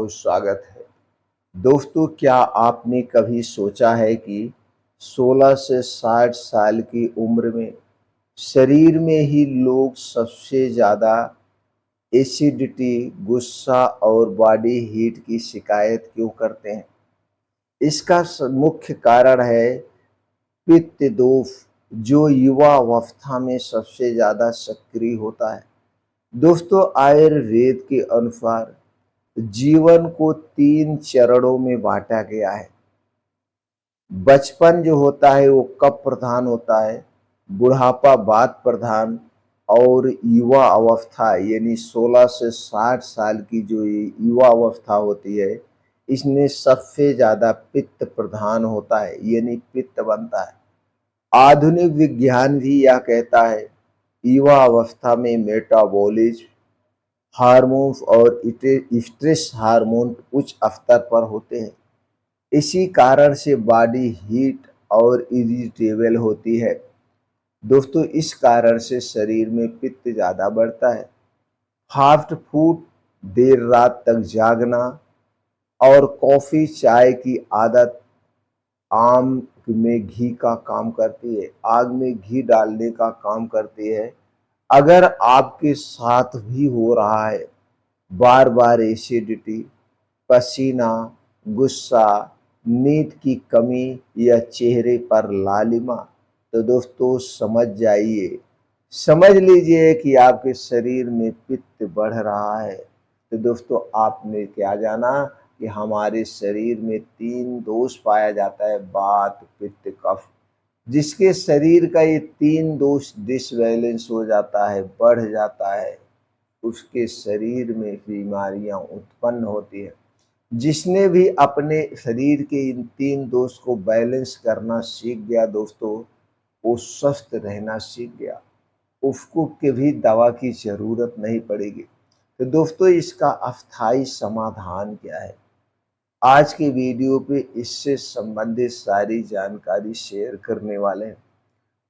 बहुत स्वागत है। दोस्तों, क्या आपने कभी सोचा है कि 16 से 60 साल की उम्र में शरीर में ही लोग सबसे ज़्यादा एसिडिटी, गुस्सा और बॉडी हीट की शिकायत क्यों करते हैं? इसका मुख्य कारण है पित्त दोष, जो युवा अवस्था में सबसे ज़्यादा सक्रिय होता है। दोस्तों, आयुर्वेद के अनुसार जीवन को 3 चरणों में बाँटा गया है। बचपन जो होता है वो कफ प्रधान होता है, बुढ़ापा वात प्रधान और युवा अवस्था यानी 16 से 60 साल की जो ये युवा अवस्था होती है, इसमें सबसे ज़्यादा पित्त प्रधान होता है यानी पित्त बनता है। आधुनिक विज्ञान भी यह कहता है, युवा अवस्था में मेटाबॉलिज्म, हार्मोन्स और स्ट्रेस हार्मोन उच्च स्तर पर होते हैं। इसी कारण से बॉडी हीट और इरिटेबल होती है। दोस्तों, इस कारण से शरीर में पित्त ज़्यादा बढ़ता है। फास्ट फूड, देर रात तक जागना और कॉफ़ी चाय की आदत आग में घी का काम करती है, आग में घी डालने का काम करती है। अगर आपके साथ भी हो रहा है बार बार एसिडिटी, पसीना, गुस्सा, नींद की कमी या चेहरे पर लालिमा, तो दोस्तों समझ लीजिए कि आपके शरीर में पित्त बढ़ रहा है। तो दोस्तों, आपने क्या जाना कि हमारे शरीर में 3 दोष पाया जाता है, वात, पित्त, कफ। जिसके शरीर का ये 3 दोष डिसबैलेंस हो जाता है, बढ़ जाता है, उसके शरीर में बीमारियां उत्पन्न होती है। जिसने भी अपने शरीर के इन 3 दोष को बैलेंस करना सीख गया दोस्तों, वो स्वस्थ रहना सीख गया। उसको कभी दवा की ज़रूरत नहीं पड़ेगी। तो दोस्तों, इसका अस्थायी समाधान क्या है? आज के वीडियो पे इससे संबंधित सारी जानकारी शेयर करने वाले हैं।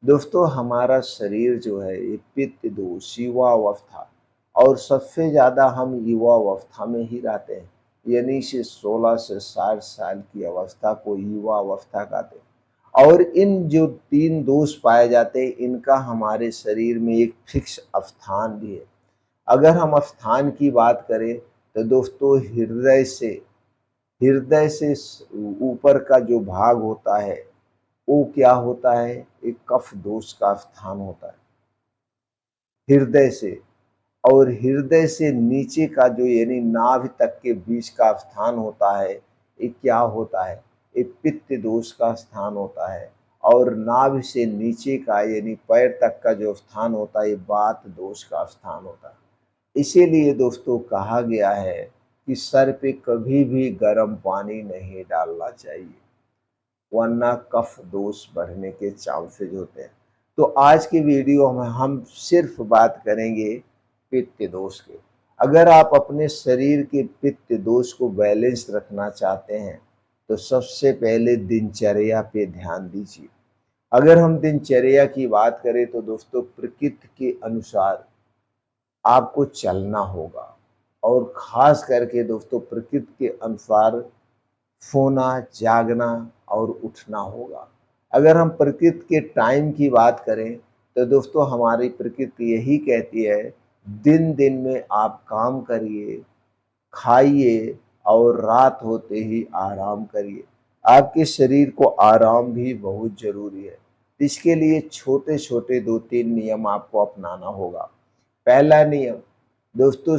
दोस्तों, हमारा शरीर जो है ये पित्त दोष, युवा अवस्था, और सबसे ज़्यादा हम युवा अवस्था में ही रहते हैं, यानी से 16 से 60 साल की अवस्था को युवा अवस्था कहते हैं। और इन जो 3 दोष पाए जाते हैं, इनका हमारे शरीर में एक फिक्स स्थान भी है। अगर हम स्थान की बात करें तो दोस्तों, हृदय से ऊपर का जो भाग होता है वो क्या होता है, एक कफ दोष का स्थान होता है हृदय से। और हृदय से नीचे का जो यानी नाभि तक के बीच का स्थान होता है, ये क्या होता है, ये पित्त दोष का स्थान होता है। और नाभि से नीचे का यानी पैर तक का जो स्थान होता है, ये वात दोष का स्थान होता है। इसीलिए दोस्तों कहा गया है कि सर पे कभी भी गर्म पानी नहीं डालना चाहिए, वरना कफ दोष बढ़ने के चांसेज होते हैं। तो आज की वीडियो में हम सिर्फ बात करेंगे पित्त दोष के। अगर आप अपने शरीर के पित्त दोष को बैलेंस रखना चाहते हैं तो सबसे पहले दिनचर्या पे ध्यान दीजिए। अगर हम दिनचर्या की बात करें तो दोस्तों, प्रकृति के अनुसार आपको चलना होगा। और खास करके दोस्तों, प्रकृति के अनुसार सोना, जागना और उठना होगा। अगर हम प्रकृति के टाइम की बात करें तो दोस्तों, हमारी प्रकृति यही कहती है, दिन-दिन में आप काम करिए, खाइए और रात होते ही आराम करिए। आपके शरीर को आराम भी बहुत ज़रूरी है। इसके लिए छोटे-छोटे 2-3 नियम आपको अपनाना होगा। पहला नियम दोस्तों,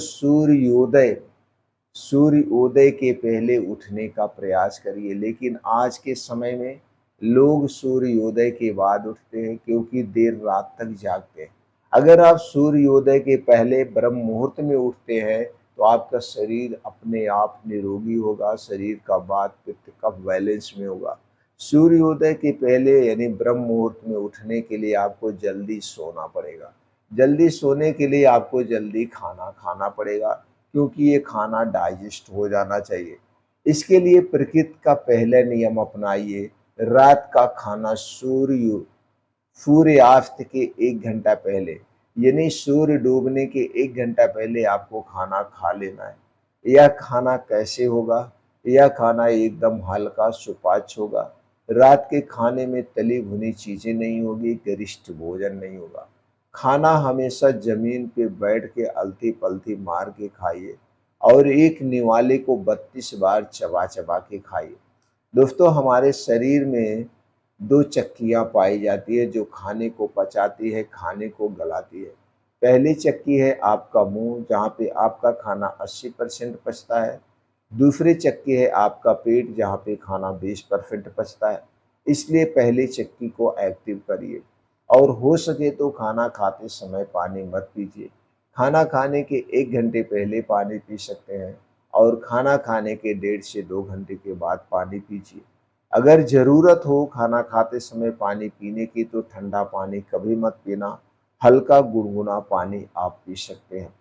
सूर्योदय के पहले उठने का प्रयास करिए। लेकिन आज के समय में लोग सूर्योदय के बाद उठते हैं, क्योंकि देर रात तक जागते हैं। अगर आप सूर्योदय के पहले ब्रह्म मुहूर्त में उठते हैं तो आपका शरीर अपने आप निरोगी होगा, शरीर का वात, पित्त, कफ बैलेंस में होगा। सूर्योदय के पहले यानी ब्रह्म मुहूर्त में उठने के लिए आपको जल्दी सोना पड़ेगा। जल्दी सोने के लिए आपको जल्दी खाना खाना पड़ेगा, क्योंकि ये खाना डाइजेस्ट हो जाना चाहिए। इसके लिए प्रकृति का पहला नियम अपनाइए, रात का खाना सूर्यास्त के 1 घंटा पहले, यानी सूर्य डूबने के 1 घंटा पहले आपको खाना खा लेना है। यह खाना कैसे होगा? यह खाना एकदम हल्का सुपाच्य होगा। रात के खाने में तली भुनी चीज़ें नहीं होगी, गरिष्ठ भोजन नहीं होगा। खाना हमेशा ज़मीन पे बैठ के अलती-पलती मार के खाइए और एक निवाले को 32 बार चबा-चबा के खाइए। दोस्तों, हमारे शरीर में 2 चक्कियाँ पाई जाती है जो खाने को पचाती है, खाने को गलाती है। पहली चक्की है आपका मुँह, जहाँ पे आपका खाना 80% पचता है। दूसरी चक्की है आपका पेट, जहाँ पे खाना 20% पचता है। इसलिए पहली चक्की को एक्टिव करिए और हो सके तो खाना खाते समय पानी मत पीजिए। खाना खाने के 1 घंटे पहले पानी पी सकते हैं और खाना खाने के 1.5 से 2 घंटे के बाद पानी पीजिए। अगर ज़रूरत हो खाना खाते समय पानी पीने की तो ठंडा पानी कभी मत पीना, हल्का गुनगुना पानी आप पी सकते हैं।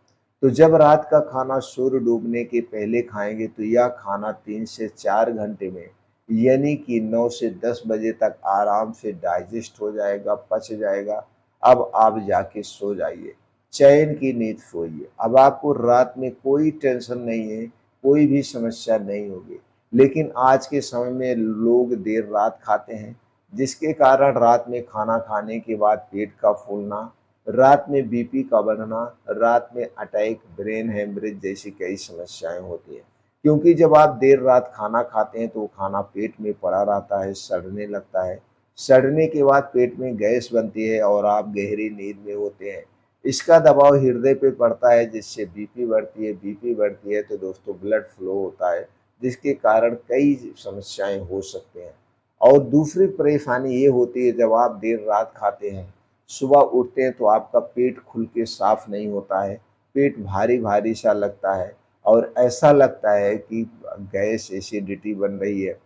तो जब रात का खाना सूर्य डूबने के पहले खाएँगे तो यह खाना 3 से 4 घंटे में यानी कि 9 से 10 बजे तक आराम से डाइजेस्ट हो जाएगा, पच जाएगा। अब आप जाके सो जाइए, चैन की नींद सोइए। अब आपको रात में कोई टेंशन नहीं है, कोई भी समस्या नहीं होगी। लेकिन आज के समय में लोग देर रात खाते हैं, जिसके कारण रात में खाना खाने के बाद पेट का फूलना, रात में बीपी का बढ़ना, रात में अटैक, ब्रेन हेमरेज जैसी कई समस्याएँ होती हैं। क्योंकि जब आप देर रात खाना खाते हैं तो वो खाना पेट में पड़ा रहता है, सड़ने लगता है। सड़ने के बाद पेट में गैस बनती है और आप गहरी नींद में होते हैं। इसका दबाव हृदय पे पड़ता है जिससे बीपी बढ़ती है, बीपी बढ़ती है तो दोस्तों ब्लड फ्लो होता है, जिसके कारण कई समस्याएँ हो सकते हैं। और दूसरी परेशानी ये होती है जब आप देर रात खाते हैं, सुबह उठते हैं तो आपका पेट खुल के साफ नहीं होता है, पेट भारी-भारी सा लगता है और ऐसा लगता है कि गैस एसिडिटी बन रही है।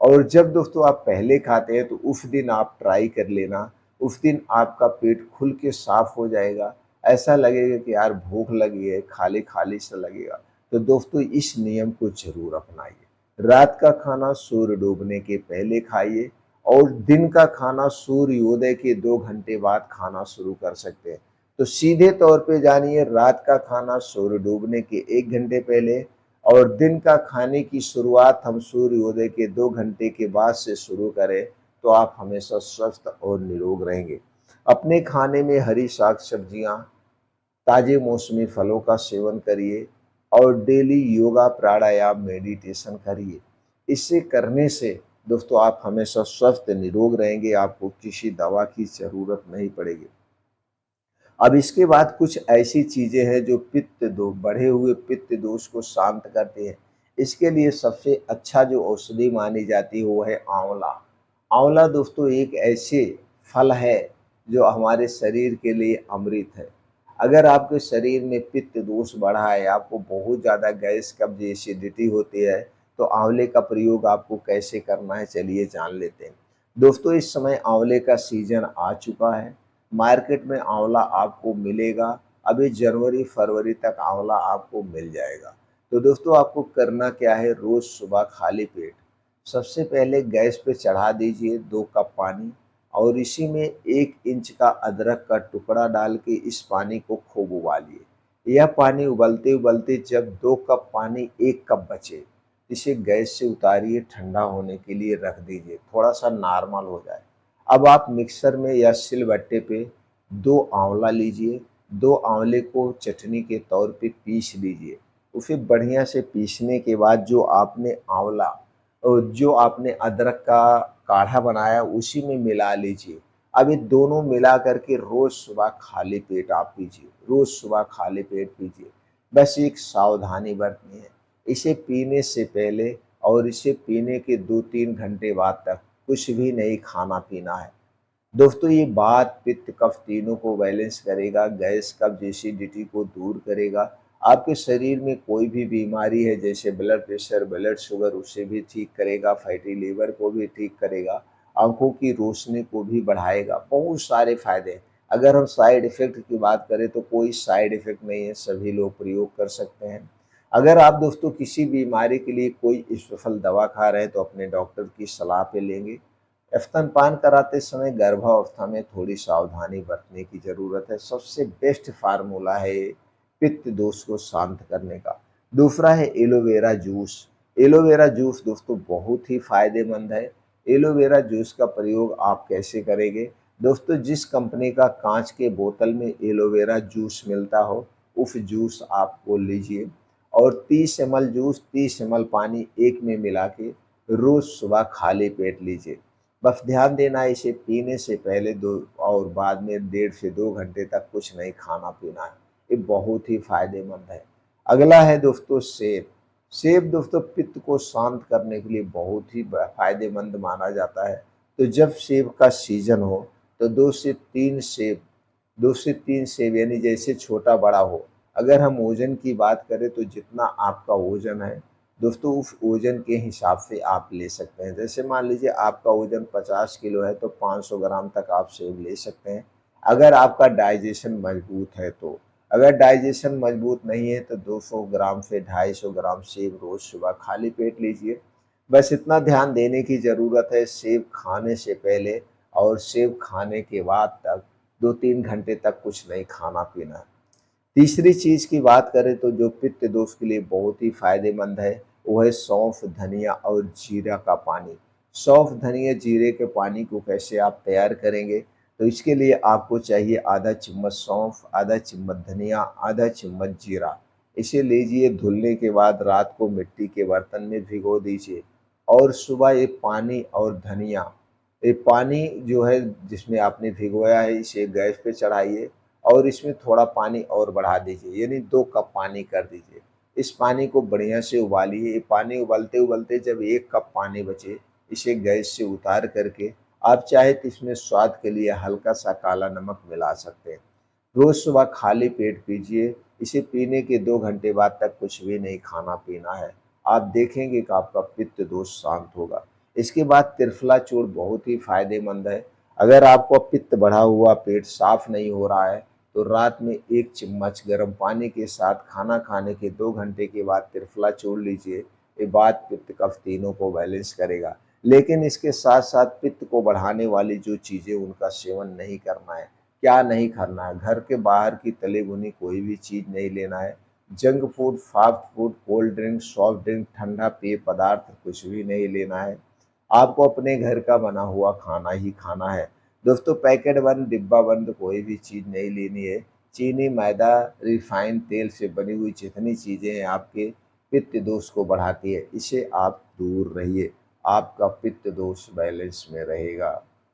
और जब दोस्तों आप पहले खाते हैं तो उस दिन आप ट्राई कर लेना, उस दिन आपका पेट खुल के साफ हो जाएगा। ऐसा लगेगा कि यार भूख लगी है, खाली-खाली सा लगेगा। तो दोस्तों इस नियम को ज़रूर अपनाइए। रात का खाना सूर्य डूबने के पहले खाइए और दिन का खाना सूर्योदय के 2 घंटे बाद खाना शुरू कर सकते हैं। तो सीधे तौर पे जानिए, रात का खाना सूर्य डूबने के 1 घंटे पहले और दिन का खाने की शुरुआत हम सूर्योदय के 2 घंटे के बाद से शुरू करें तो आप हमेशा स्वस्थ और निरोग रहेंगे। अपने खाने में हरी साग-सब्जियाँ, ताज़े मौसमी फलों का सेवन करिए और डेली योगा, प्राणायाम, मेडिटेशन करिए। इसे करने से दोस्तों आप हमेशा स्वस्थ निरोग रहेंगे, आपको किसी दवा की ज़रूरत नहीं पड़ेगी। अब इसके बाद कुछ ऐसी चीज़ें हैं जो पित्त दो बढ़े हुए पित्त दोष को शांत करती हैं। इसके लिए सबसे अच्छा जो औषधि मानी जाती है वो है आँवला। आँवला दोस्तों एक ऐसे फल है जो हमारे शरीर के लिए अमृत है। अगर आपके शरीर में पित्त दोष बढ़ा है, आपको बहुत ज़्यादा गैस, कब्ज़, एसिडिटी होती है, तो आँवले का प्रयोग आपको कैसे करना है चलिए जान लेते हैं। दोस्तों इस समय आँवले का सीज़न आ चुका है। मार्केट में आँवला आपको मिलेगा। अभी जनवरी-फरवरी तक आँवला आपको मिल जाएगा। तो दोस्तों आपको करना क्या है, रोज़ सुबह खाली पेट सबसे पहले गैस पे चढ़ा दीजिए 2 कप पानी और इसी में 1 इंच का अदरक का टुकड़ा डाल के इस पानी को खूब उबालिए। यह पानी उबलते-उबलते जब 2 कप पानी 1 कप बचे, इसे गैस से उतारिए, ठंडा होने के लिए रख दीजिए, थोड़ा-सा नॉर्मल हो जाए। अब आप मिक्सर में या सिलबट्टे पे 2 आँवला लीजिए, 2 आँवले को चटनी के तौर पे पीस लीजिए। उसे बढ़िया से पीसने के बाद जो आपने अदरक का काढ़ा बनाया उसी में मिला लीजिए। अब ये दोनों मिला कर के रोज़ सुबह खाली पेट आप पीजिए, रोज़ सुबह खाली पेट पीजिए। बस एक सावधानी बरतनी है, इसे पीने से पहले और इसे पीने के 2-3 घंटे बाद तक कुछ भी नहीं खाना-पीना है। दोस्तों ये बात पित्त, कफ तीनों को बैलेंस करेगा, गैस, कब्ज़, एसिडिटी को दूर करेगा। आपके शरीर में कोई भी बीमारी है जैसे ब्लड प्रेशर, ब्लड शुगर उसे भी ठीक करेगा, फैटी लिवर को भी ठीक करेगा, आँखों की रोशनी को भी बढ़ाएगा, बहुत सारे फ़ायदे हैं। अगर हम साइड इफ़ेक्ट की बात करें तो कोई साइड इफ़ेक्ट नहीं है, सभी लोग प्रयोग कर सकते हैं। अगर आप दोस्तों किसी बीमारी के लिए कोई स्पेशल दवा खा रहे हैं तो अपने डॉक्टर की सलाह पे लेंगे। स्तनपान कराते समय गर्भावस्था में थोड़ी सावधानी बरतने की ज़रूरत है। सबसे बेस्ट फ़ार्मूला है ये पित्त दोष को शांत करने का। दूसरा है एलोवेरा जूस। एलोवेरा जूस दोस्तों बहुत ही फ़ायदेमंद है। एलोवेरा जूस का प्रयोग आप कैसे करेंगे? दोस्तों जिस कंपनी का काँच के बोतल में एलोवेरा जूस मिलता हो, उस जूस आप वो लीजिए और 30 एमएल जूस 30 एमएल पानी एक में मिला के रोज़ सुबह खाली पेट लीजिए। बस ध्यान देना है इसे पीने से पहले 2 और बाद में 1.5 से 2 घंटे तक कुछ नहीं खाना-पीना है। ये बहुत ही फ़ायदेमंद है। अगला है दोस्तों सेब। सेब दोस्तों पित्त को शांत करने के लिए बहुत ही फ़ायदेमंद माना जाता है। तो जब सेब का सीज़न हो तो 2 से 3 सेब यानी जैसे छोटा-बड़ा हो। अगर हम वज़न की बात करें तो जितना आपका वज़न है दोस्तों उस वज़न के हिसाब से आप ले सकते हैं। जैसे मान लीजिए आपका वज़न 50 किलो है तो 500 ग्राम तक आप सेब ले सकते हैं। अगर आपका डाइजेशन मज़बूत है तो। अगर डाइजेशन मजबूत नहीं है तो 200 ग्राम से 250 ग्राम सेब रोज़ सुबह खाली पेट लीजिए। बस इतना ध्यान देने की ज़रूरत है सेब खाने से पहले और सेब खाने के बाद तक 2-3 घंटे तक कुछ नहीं खाना-पीना है। तीसरी चीज़ की बात करें तो जो पित्त दोष के लिए बहुत ही फ़ायदेमंद है, वो है सौंफ, धनिया और जीरा का पानी। सौंफ, धनिया, जीरे के पानी को कैसे आप तैयार करेंगे? तो इसके लिए आपको चाहिए आधा चम्मच सौंफ, आधा चम्मच धनिया, आधा चम्मच जीरा। इसे लीजिए धुलने के बाद रात को मिट्टी के बर्तन में भिगो दीजिए और सुबह ये पानी और धनिया, ये पानी जो है जिसमें आपने भिगोया है इसे गैस पे चढ़ाइए और इसमें थोड़ा पानी और बढ़ा दीजिए यानी 2 कप पानी कर दीजिए। इस पानी को बढ़िया से उबालिए, ये पानी उबलते-उबलते जब 1 कप पानी बचे, इसे गैस से उतार करके आप चाहे तो इसमें स्वाद के लिए हल्का-सा काला नमक मिला सकते हैं। रोज़ सुबह खाली पेट पीजिए, इसे पीने के 2 घंटे बाद तक कुछ भी नहीं खाना-पीना है। आप देखेंगे कि आपका पित्त दोष शांत होगा। इसके बाद त्रिफला चूर्ण बहुत ही फ़ायदेमंद है। अगर आपका पित्त बढ़ा हुआ पेट साफ़ नहीं हो रहा है, तो रात में 1 चम्मच गर्म पानी के साथ खाना खाने के 2 घंटे के बाद त्रिफला चूर्ण लीजिए। ये वात, पित्त, कफ तीनों को बैलेंस करेगा। लेकिन इसके साथ-साथ पित्त को बढ़ाने वाली जो चीज़ें उनका सेवन नहीं करना है। क्या नहीं करना है? घर के बाहर की तली भुनी कोई भी चीज़ नहीं लेना है। Junk food, fast food, cold drink, soft drink, ठंडा पेय पदार्थ कुछ भी नहीं लेना है। आपको अपने घर का बना हुआ खाना ही खाना है। दोस्तों पैकेट बंद, डिब्बा बंद कोई भी चीज़ नहीं लेनी है। चीनी, मैदा, रिफाइंड तेल से बनी हुई जितनी चीज़ें हैं आपके पित्त दोष को बढ़ाती है, इसे आप दूर रहिए। आपका पित्त दोष बैलेंस में रहेगा।